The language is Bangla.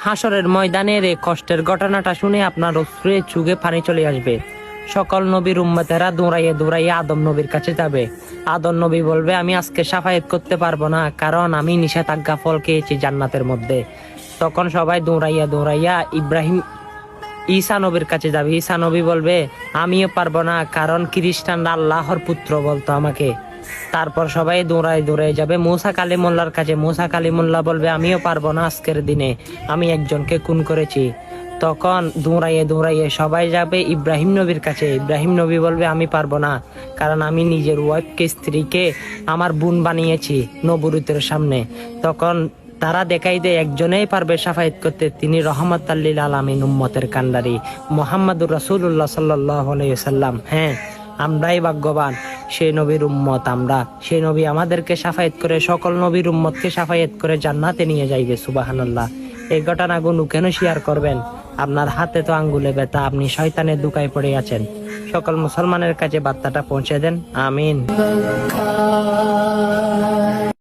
হাসরের ময়দানের এই কষ্টের ঘটনাটা শুনে আপনার অশ্রুয়ে চুগে পানি চলে আসবে। সকল নবীর উম্মতেরা দৌড়াইয়ে দৌড়াইয়ে আদম নবীর কাছে যাবে। আদম নবী বলবে, আমি আজকে সাফায়াত করতে পারবো না, কারণ আমি নিষেধাজ্ঞা ফল খেয়েছি জান্নাতের মধ্যে। তখন সবাই দৌড়াইয়া দৌড়াইয়া ঈসা নবীর কাছে যাবে। ঈসা নবী বলবে, আমিও পারবো না, কারণ খ্রিস্টানরা আল্লাহর পুত্র বলতো আমাকে। তারপর সবাই দৌড়ায় দৌড়ায় যাবে মুসা কালিমুল্লাহর কাছে। মুসা কালিমুল্লাহ বলবে, আমিও পারবো না, আজকের দিনে আমি একজনকে খুন করেছি। তখন দৌড়াইয়ে দৌড়াইয়ে সবাই যাবে ইব্রাহিম নবীর কাছে। ইব্রাহিম নবী বলবে, আমি পারবো না, কারণ আমি নিজের ওয়াইফকে, স্ত্রীকে আমার বোন বানিয়েছি নবুরুতের সামনে। তখন তারা দেখাই দেয় একজনেই পারবে সাফায়াত করতে, তিনি রহমাতাল লিল আলামিন উম্মতের কান্ডারি মুহাম্মাদুর রাসূলুল্লাহ সাল্লাল্লাহু আলাইহি ওয়াসাল্লাম। হ্যাঁ, আমরাই ভাগ্যবান, সেই নবীর উম্মত আমরা। সেই নবী আমাদেরকে সাফায়াত করে সকল নবীর উম্মতকে সাফায়াত করে জান্নাতে নিয়ে যাইবে। সুবহানাল্লাহ। এই ঘটনাগুলো কেন শেয়ার করবেন? আপনার হাতে তো আঙ্গুলে ব্যথা, আপনি শয়তানের দুকায় পড়ে আছেন। সকল মুসলমানের কাছে বার্তাটা পৌঁছে দেন। আমিন।